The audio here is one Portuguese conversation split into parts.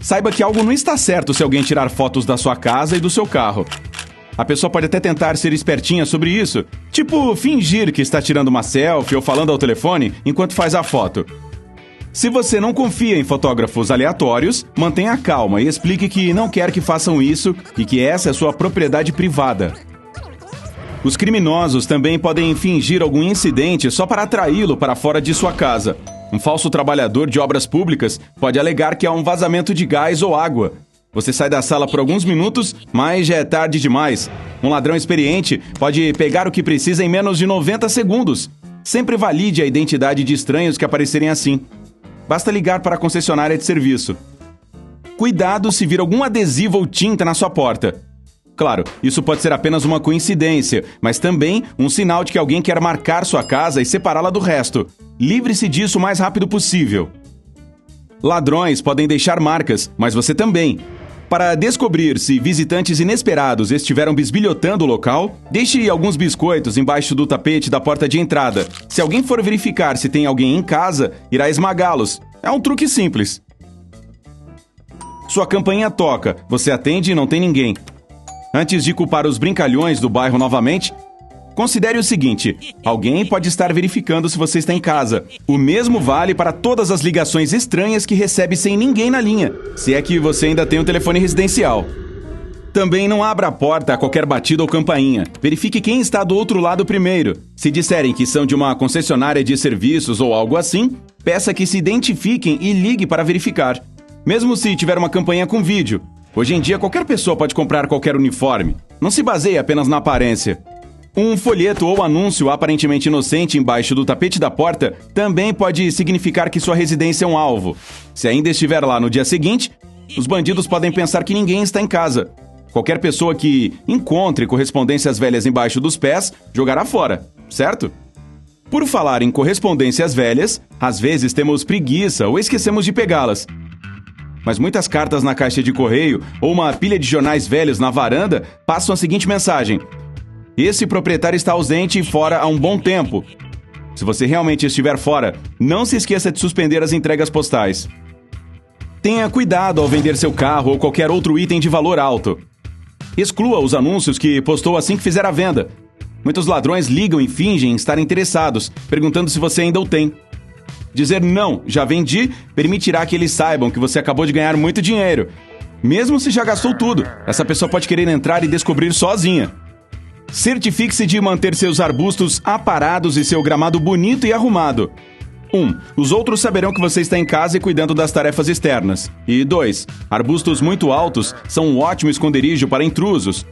Saiba que algo não está certo se alguém tirar fotos da sua casa e do seu carro. A pessoa pode até tentar ser espertinha sobre isso, tipo fingir que está tirando uma selfie ou falando ao telefone enquanto faz a foto. Se você não confia em fotógrafos aleatórios, mantenha calma e explique que não quer que façam isso e que essa é sua propriedade privada. Os criminosos também podem fingir algum incidente só para atraí-lo para fora de sua casa. Um falso trabalhador de obras públicas pode alegar que há um vazamento de gás ou água. Você sai da sala por alguns minutos, mas já é tarde demais. Um ladrão experiente pode pegar o que precisa em menos de 90 segundos. Sempre valide a identidade de estranhos que aparecerem assim. Basta ligar para a concessionária de serviço. Cuidado se vir algum adesivo ou tinta na sua porta. Claro, isso pode ser apenas uma coincidência, mas também um sinal de que alguém quer marcar sua casa e separá-la do resto. Livre-se disso o mais rápido possível. Ladrões podem deixar marcas, mas você também. Para descobrir se visitantes inesperados estiveram bisbilhotando o local, deixe alguns biscoitos embaixo do tapete da porta de entrada. Se alguém for verificar se tem alguém em casa, irá esmagá-los. É um truque simples. Sua campainha toca, você atende e não tem ninguém. Antes de culpar os brincalhões do bairro novamente, considere o seguinte: alguém pode estar verificando se você está em casa. O mesmo vale para todas as ligações estranhas que recebe sem ninguém na linha, se é que você ainda tem um telefone residencial. Também não abra a porta a qualquer batida ou campainha. Verifique quem está do outro lado primeiro. Se disserem que são de uma concessionária de serviços ou algo assim, peça que se identifiquem e ligue para verificar. Mesmo se tiver uma campainha com vídeo. Hoje em dia, qualquer pessoa pode comprar qualquer uniforme. Não se baseie apenas na aparência. Um folheto ou anúncio aparentemente inocente embaixo do tapete da porta também pode significar que sua residência é um alvo. Se ainda estiver lá no dia seguinte, os bandidos podem pensar que ninguém está em casa. Qualquer pessoa que encontre correspondências velhas embaixo dos pés, jogará fora, certo? Por falar em correspondências velhas, às vezes temos preguiça ou esquecemos de pegá-las. Mas muitas cartas na caixa de correio ou uma pilha de jornais velhos na varanda passam a seguinte mensagem: esse proprietário está ausente e fora há um bom tempo. Se você realmente estiver fora, não se esqueça de suspender as entregas postais. Tenha cuidado ao vender seu carro ou qualquer outro item de valor alto. Exclua os anúncios que postou assim que fizer a venda. Muitos ladrões ligam e fingem estar interessados, perguntando se você ainda o tem. Dizer não, já vendi, permitirá que eles saibam que você acabou de ganhar muito dinheiro. Mesmo se já gastou tudo, essa pessoa pode querer entrar e descobrir sozinha. Certifique-se de manter seus arbustos aparados e seu gramado bonito e arrumado. 1. Os outros saberão que você está em casa e cuidando das tarefas externas. E 2. Arbustos muito altos são um ótimo esconderijo para intrusos.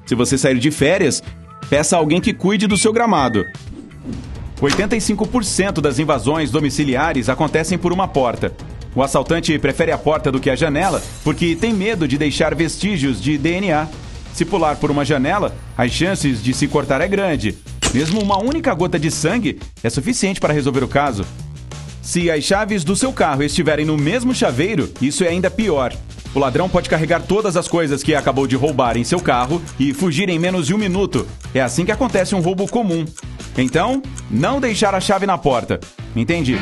Se você sair de férias, peça a alguém que cuide do seu gramado. 85% das invasões domiciliares acontecem por uma porta. O assaltante prefere a porta do que a janela porque tem medo de deixar vestígios de DNA. Se pular por uma janela, as chances de se cortar é grande. Mesmo uma única gota de sangue é suficiente para resolver o caso. Se as chaves do seu carro estiverem no mesmo chaveiro, isso é ainda pior. O ladrão pode carregar todas as coisas que acabou de roubar em seu carro e fugir em menos de 1 minuto. É assim que acontece um roubo comum. Então, não deixar a chave na porta. Entendi.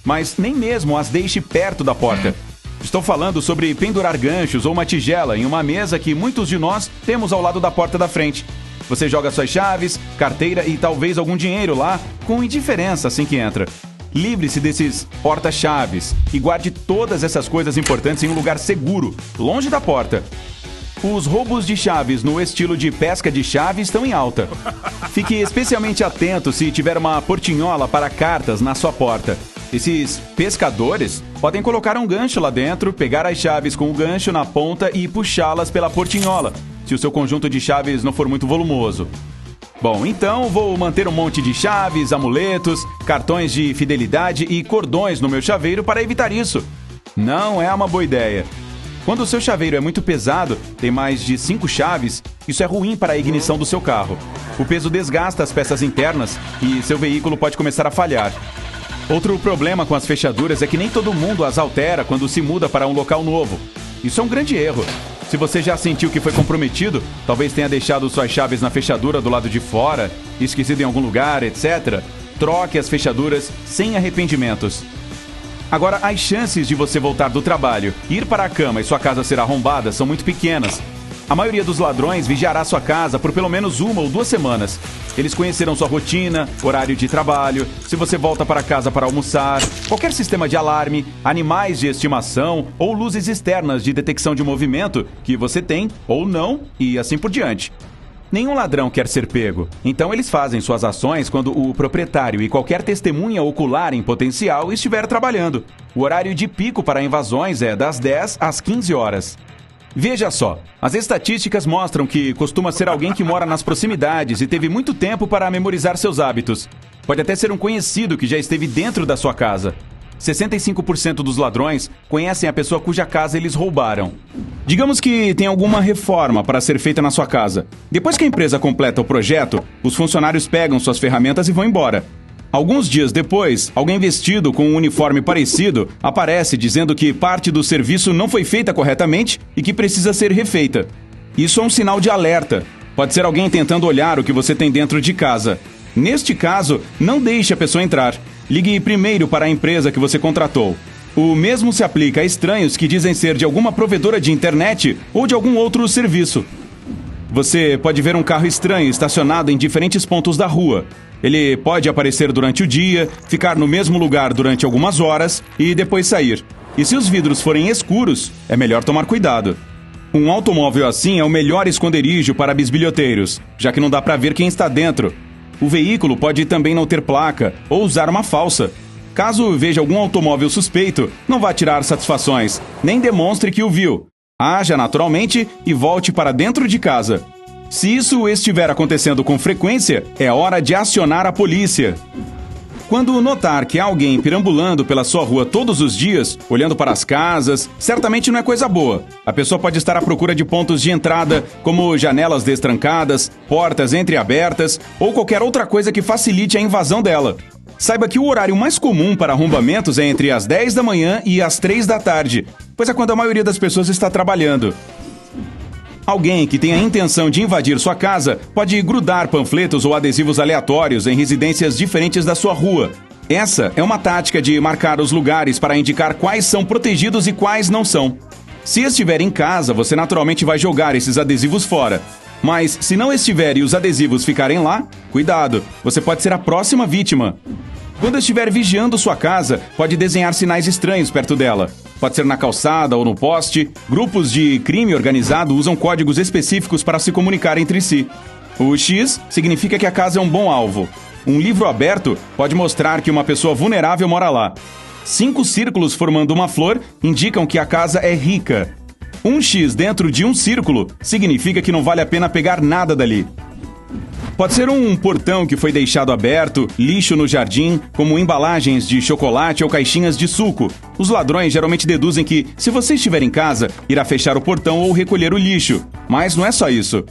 Mas nem mesmo as deixe perto da porta. Estou falando sobre pendurar ganchos ou uma tigela em uma mesa que muitos de nós temos ao lado da porta da frente. Você joga suas chaves, carteira e talvez algum dinheiro lá com indiferença assim que entra. Livre-se desses porta-chaves e guarde todas essas coisas importantes em um lugar seguro, longe da porta. Os roubos de chaves no estilo de pesca de chave estão em alta. Fique especialmente atento se tiver uma portinhola para cartas na sua porta. Esses pescadores podem colocar um gancho lá dentro, pegar as chaves com o gancho na ponta e puxá-las pela portinhola, se o seu conjunto de chaves não for muito volumoso. Bom, então vou manter um monte de chaves, amuletos, cartões de fidelidade e cordões no meu chaveiro para evitar isso. Não é uma boa ideia. Quando o seu chaveiro é muito pesado, tem mais de 5 chaves, isso é ruim para a ignição do seu carro. O peso desgasta as peças internas e seu veículo pode começar a falhar. Outro problema com as fechaduras é que nem todo mundo as altera quando se muda para um local novo. Isso é um grande erro. Se você já sentiu que foi comprometido, talvez tenha deixado suas chaves na fechadura do lado de fora, esquecido em algum lugar, etc., troque as fechaduras sem arrependimentos. Agora, as chances de você voltar do trabalho, ir para a cama e sua casa ser arrombada são muito pequenas. A maioria dos ladrões vigiará sua casa por pelo menos 1 ou 2 semanas. Eles conhecerão sua rotina, horário de trabalho, se você volta para casa para almoçar, qualquer sistema de alarme, animais de estimação ou luzes externas de detecção de movimento que você tem ou não e assim por diante. Nenhum ladrão quer ser pego, então eles fazem suas ações quando o proprietário e qualquer testemunha ocular em potencial estiver trabalhando. O horário de pico para invasões é das 10 às 15 horas. Veja só, as estatísticas mostram que costuma ser alguém que mora nas proximidades e teve muito tempo para memorizar seus hábitos. Pode até ser um conhecido que já esteve dentro da sua casa. 65% dos ladrões conhecem a pessoa cuja casa eles roubaram. Digamos que tem alguma reforma para ser feita na sua casa. Depois que a empresa completa o projeto, os funcionários pegam suas ferramentas e vão embora. Alguns dias depois, alguém vestido com um uniforme parecido aparece dizendo que parte do serviço não foi feita corretamente e que precisa ser refeita. Isso é um sinal de alerta. Pode ser alguém tentando olhar o que você tem dentro de casa. Neste caso, não deixe a pessoa entrar. Ligue primeiro para a empresa que você contratou. O mesmo se aplica a estranhos que dizem ser de alguma provedora de internet ou de algum outro serviço. Você pode ver um carro estranho estacionado em diferentes pontos da rua. Ele pode aparecer durante o dia, ficar no mesmo lugar durante algumas horas e depois sair. E se os vidros forem escuros, é melhor tomar cuidado. Um automóvel assim é o melhor esconderijo para bisbilhoteiros, já que não dá para ver quem está dentro. O veículo pode também não ter placa ou usar uma falsa. Caso veja algum automóvel suspeito, não vá tirar satisfações, nem demonstre que o viu. Haja naturalmente e volte para dentro de casa. Se isso estiver acontecendo com frequência, é hora de acionar a polícia. Quando notar que há alguém perambulando pela sua rua todos os dias, olhando para as casas, certamente não é coisa boa. A pessoa pode estar à procura de pontos de entrada, como janelas destrancadas, portas entreabertas ou qualquer outra coisa que facilite a invasão dela. Saiba que o horário mais comum para arrombamentos é entre as 10 da manhã e as 3 da tarde, pois é quando a maioria das pessoas está trabalhando. Alguém que tenha a intenção de invadir sua casa pode grudar panfletos ou adesivos aleatórios em residências diferentes da sua rua. Essa é uma tática de marcar os lugares para indicar quais são protegidos e quais não são. Se estiver em casa, você naturalmente vai jogar esses adesivos fora. Mas se não estiver e os adesivos ficarem lá, cuidado, você pode ser a próxima vítima. Quando estiver vigiando sua casa, pode desenhar sinais estranhos perto dela. Pode ser na calçada ou no poste. Grupos de crime organizado usam códigos específicos para se comunicar entre si. O X significa que a casa é um bom alvo. Um livro aberto pode mostrar que uma pessoa vulnerável mora lá. 5 círculos formando uma flor indicam que a casa é rica. Um X dentro de um círculo significa que não vale a pena pegar nada dali. Pode ser um portão que foi deixado aberto, lixo no jardim, como embalagens de chocolate ou caixinhas de suco. Os ladrões geralmente deduzem que, se você estiver em casa, irá fechar o portão ou recolher o lixo. Mas não é só isso.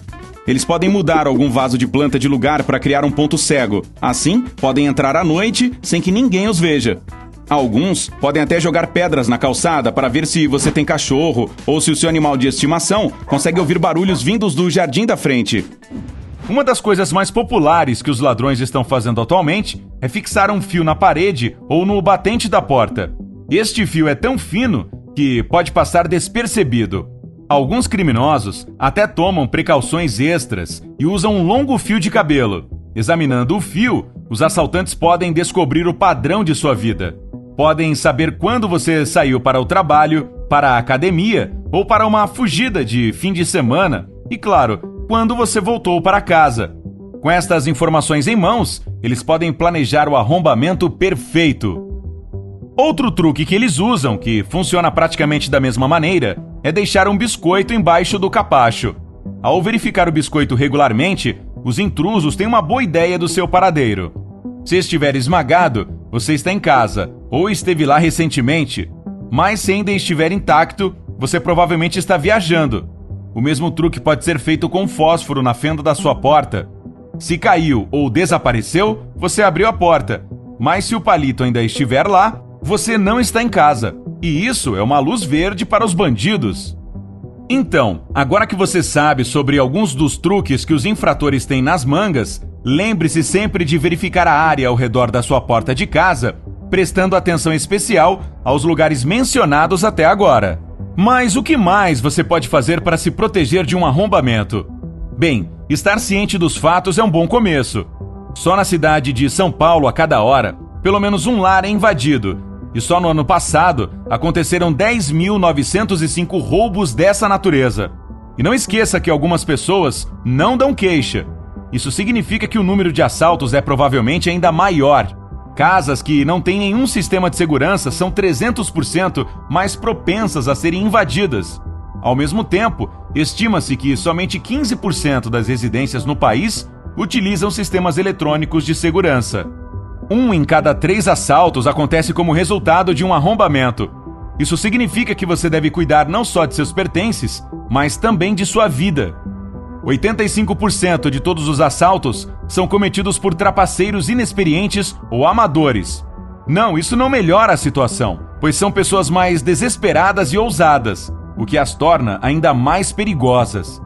Eles podem mudar algum vaso de planta de lugar para criar um ponto cego. Assim, podem entrar à noite sem que ninguém os veja. Alguns podem até jogar pedras na calçada para ver se você tem cachorro ou se o seu animal de estimação consegue ouvir barulhos vindos do jardim da frente. Uma das coisas mais populares que os ladrões estão fazendo atualmente é fixar um fio na parede ou no batente da porta. Este fio é tão fino que pode passar despercebido. Alguns criminosos até tomam precauções extras e usam um longo fio de cabelo. Examinando o fio, os assaltantes podem descobrir o padrão de sua vida. Podem saber quando você saiu para o trabalho, para a academia ou para uma fugida de fim de semana e, claro, quando você voltou para casa. Com estas informações em mãos, eles podem planejar o arrombamento perfeito. Outro truque que eles usam, que funciona praticamente da mesma maneira, é deixar um biscoito embaixo do capacho. Ao verificar o biscoito regularmente, os intrusos têm uma boa ideia do seu paradeiro. Se estiver esmagado, você está em casa ou esteve lá recentemente, mas se ainda estiver intacto, você provavelmente está viajando. O mesmo truque pode ser feito com fósforo na fenda da sua porta. Se caiu ou desapareceu, você abriu a porta. Mas se o palito ainda estiver lá, você não está em casa. E isso é uma luz verde para os bandidos. Então, agora que você sabe sobre alguns dos truques que os infratores têm nas mangas, lembre-se sempre de verificar a área ao redor da sua porta de casa prestando atenção especial aos lugares mencionados até agora. Mas o que mais você pode fazer para se proteger de um arrombamento? Bem, estar ciente dos fatos é um bom começo. Só na cidade de São Paulo, a cada hora, pelo menos um lar é invadido. E só no ano passado, aconteceram 10.905 roubos dessa natureza. E não esqueça que algumas pessoas não dão queixa. Isso significa que o número de assaltos é provavelmente ainda maior. Casas que não têm nenhum sistema de segurança são 300% mais propensas a serem invadidas. Ao mesmo tempo, estima-se que somente 15% das residências no país utilizam sistemas eletrônicos de segurança. 1 em cada 3 assaltos acontece como resultado de um arrombamento. Isso significa que você deve cuidar não só de seus pertences, mas também de sua vida. 85% de todos os assaltos são cometidos por trapaceiros inexperientes ou amadores. Não, isso não melhora a situação, pois são pessoas mais desesperadas e ousadas, o que as torna ainda mais perigosas.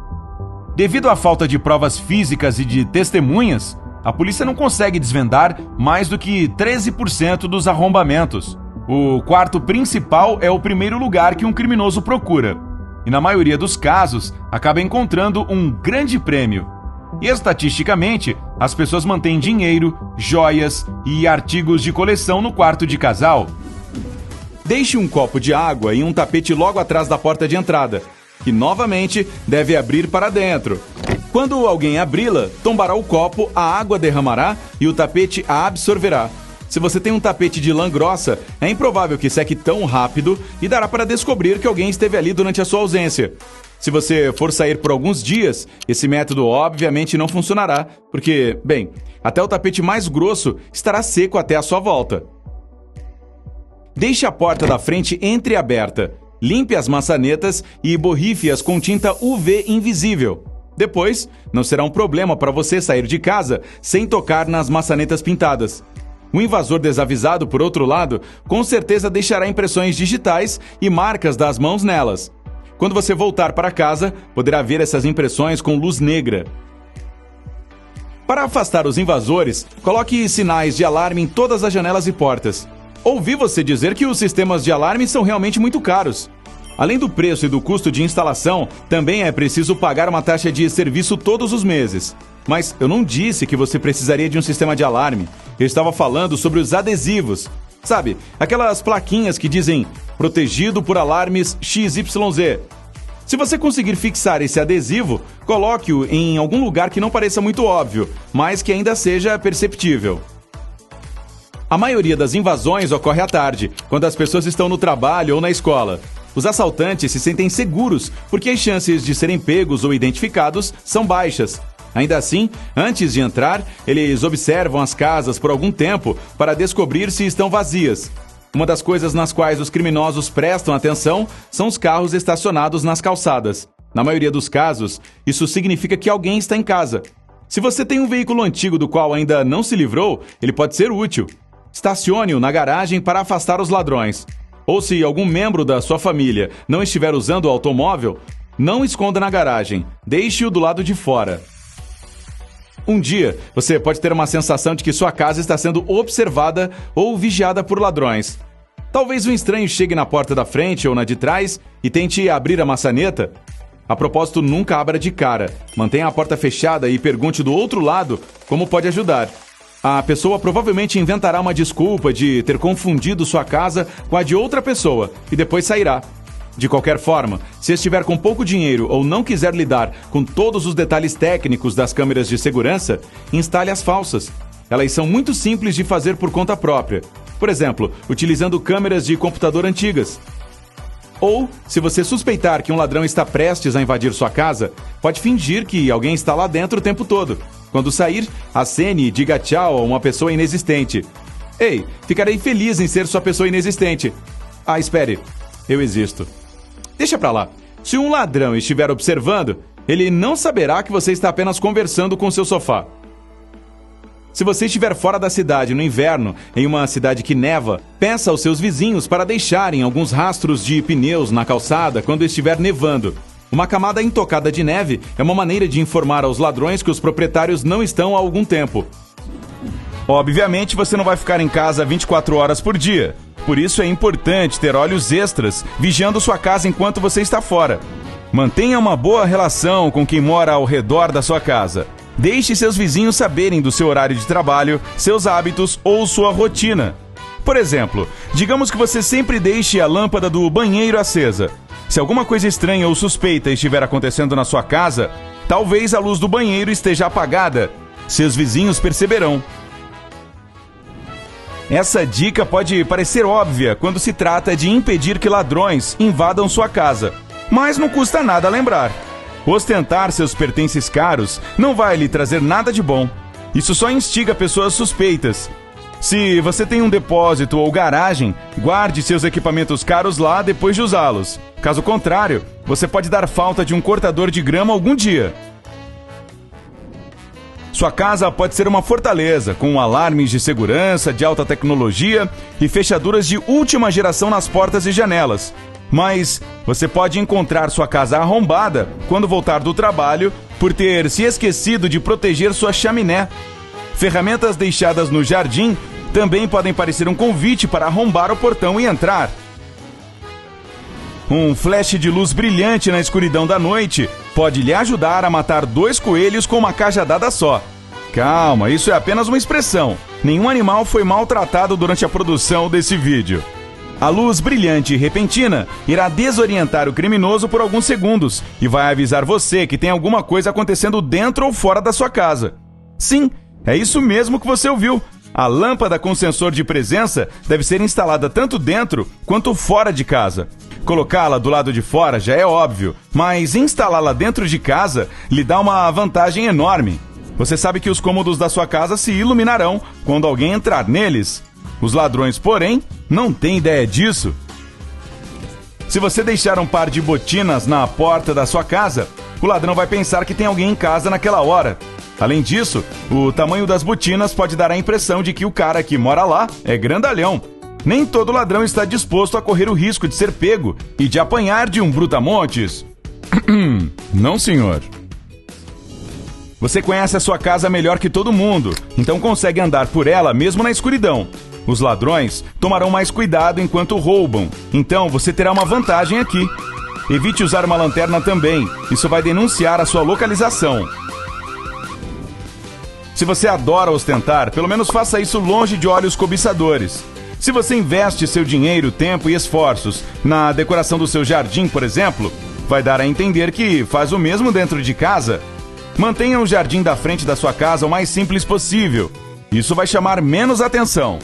Devido à falta de provas físicas e de testemunhas, a polícia não consegue desvendar mais do que 13% dos arrombamentos. O quarto principal é o primeiro lugar que um criminoso procura. E na maioria dos casos, acaba encontrando um grande prêmio. E estatisticamente, as pessoas mantêm dinheiro, joias e artigos de coleção no quarto de casal. Deixe um copo de água e um tapete logo atrás da porta de entrada, que novamente deve abrir para dentro. Quando alguém abri-la, tombará o copo, a água derramará e o tapete a absorverá. Se você tem um tapete de lã grossa, é improvável que seque tão rápido e dará para descobrir que alguém esteve ali durante a sua ausência. Se você for sair por alguns dias, esse método obviamente não funcionará, porque, bem, até o tapete mais grosso estará seco até a sua volta. Deixe a porta da frente entreaberta. Limpe as maçanetas e borrife-as com tinta UV invisível. Depois, não será um problema para você sair de casa sem tocar nas maçanetas pintadas. O invasor desavisado, por outro lado, com certeza deixará impressões digitais e marcas das mãos nelas. Quando você voltar para casa, poderá ver essas impressões com luz negra. Para afastar os invasores, coloque sinais de alarme em todas as janelas e portas. Ouvi você dizer que os sistemas de alarme são realmente muito caros. Além do preço e do custo de instalação, também é preciso pagar uma taxa de serviço todos os meses. Mas eu não disse que você precisaria de um sistema de alarme. Eu estava falando sobre os adesivos. Sabe, aquelas plaquinhas que dizem protegido por alarmes XYZ. Se você conseguir fixar esse adesivo, coloque-o em algum lugar que não pareça muito óbvio, mas que ainda seja perceptível. A maioria das invasões ocorre à tarde, quando as pessoas estão no trabalho ou na escola. Os assaltantes se sentem seguros porque as chances de serem pegos ou identificados são baixas. Ainda assim, antes de entrar, eles observam as casas por algum tempo para descobrir se estão vazias. Uma das coisas nas quais os criminosos prestam atenção são os carros estacionados nas calçadas. Na maioria dos casos, isso significa que alguém está em casa. Se você tem um veículo antigo do qual ainda não se livrou, ele pode ser útil. Estacione-o na garagem para afastar os ladrões. Ou se algum membro da sua família não estiver usando o automóvel, não esconda na garagem, deixe-o do lado de fora. Um dia, você pode ter uma sensação de que sua casa está sendo observada ou vigiada por ladrões. Talvez um estranho chegue na porta da frente ou na de trás e tente abrir a maçaneta. A propósito, nunca abra de cara. Mantenha a porta fechada e pergunte do outro lado como pode ajudar. A pessoa provavelmente inventará uma desculpa de ter confundido sua casa com a de outra pessoa e depois sairá. De qualquer forma, se estiver com pouco dinheiro ou não quiser lidar com todos os detalhes técnicos das câmeras de segurança, instale as falsas. Elas são muito simples de fazer por conta própria. Por exemplo, utilizando câmeras de computador antigas. Ou, se você suspeitar que um ladrão está prestes a invadir sua casa, pode fingir que alguém está lá dentro o tempo todo. Quando sair, acene e diga tchau a uma pessoa inexistente. Ei, ficarei feliz em ser sua pessoa inexistente. Ah, espere, eu existo. Deixa pra lá. Se um ladrão estiver observando, ele não saberá que você está apenas conversando com seu sofá. Se você estiver fora da cidade no inverno, em uma cidade que neva, peça aos seus vizinhos para deixarem alguns rastros de pneus na calçada quando estiver nevando. Uma camada intocada de neve é uma maneira de informar aos ladrões que os proprietários não estão há algum tempo. Obviamente, você não vai ficar em casa 24 horas por dia. Por isso é importante ter olhos extras vigiando sua casa enquanto você está fora. Mantenha uma boa relação com quem mora ao redor da sua casa. Deixe seus vizinhos saberem do seu horário de trabalho, seus hábitos ou sua rotina. Por exemplo, digamos que você sempre deixe a lâmpada do banheiro acesa. Se alguma coisa estranha ou suspeita estiver acontecendo na sua casa, talvez a luz do banheiro esteja apagada. Seus vizinhos perceberão. Essa dica pode parecer óbvia quando se trata de impedir que ladrões invadam sua casa, mas não custa nada lembrar. Ostentar seus pertences caros não vai lhe trazer nada de bom. Isso só instiga pessoas suspeitas. Se você tem um depósito ou garagem, guarde seus equipamentos caros lá depois de usá-los. Caso contrário, você pode dar falta de um cortador de grama algum dia. Sua casa pode ser uma fortaleza, com alarmes de segurança, de alta tecnologia e fechaduras de última geração nas portas e janelas. Mas você pode encontrar sua casa arrombada quando voltar do trabalho por ter se esquecido de proteger sua chaminé. Ferramentas deixadas no jardim também podem parecer um convite para arrombar o portão e entrar. Um flash de luz brilhante na escuridão da noite pode lhe ajudar a matar 2 coelhos com uma cajadada só. Calma, isso é apenas uma expressão. Nenhum animal foi maltratado durante a produção desse vídeo. A luz brilhante e repentina irá desorientar o criminoso por alguns segundos e vai avisar você que tem alguma coisa acontecendo dentro ou fora da sua casa. Sim, é isso mesmo que você ouviu. A lâmpada com sensor de presença deve ser instalada tanto dentro quanto fora de casa. Colocá-la do lado de fora já é óbvio, mas instalá-la dentro de casa lhe dá uma vantagem enorme. Você sabe que os cômodos da sua casa se iluminarão quando alguém entrar neles. Os ladrões, porém, não têm ideia disso. Se você deixar um par de botinas na porta da sua casa, o ladrão vai pensar que tem alguém em casa naquela hora. Além disso, o tamanho das botinas pode dar a impressão de que o cara que mora lá é grandalhão. Nem todo ladrão está disposto a correr o risco de ser pego e de apanhar de um brutamontes. Não, senhor. Você conhece a sua casa melhor que todo mundo, então consegue andar por ela mesmo na escuridão. Os ladrões tomarão mais cuidado enquanto roubam, então você terá uma vantagem aqui. Evite usar uma lanterna também, isso vai denunciar a sua localização. Se você adora ostentar, pelo menos faça isso longe de olhos cobiçadores. Se você investe seu dinheiro, tempo e esforços na decoração do seu jardim, por exemplo, vai dar a entender que faz o mesmo dentro de casa. Mantenha o jardim da frente da sua casa o mais simples possível. Isso vai chamar menos atenção.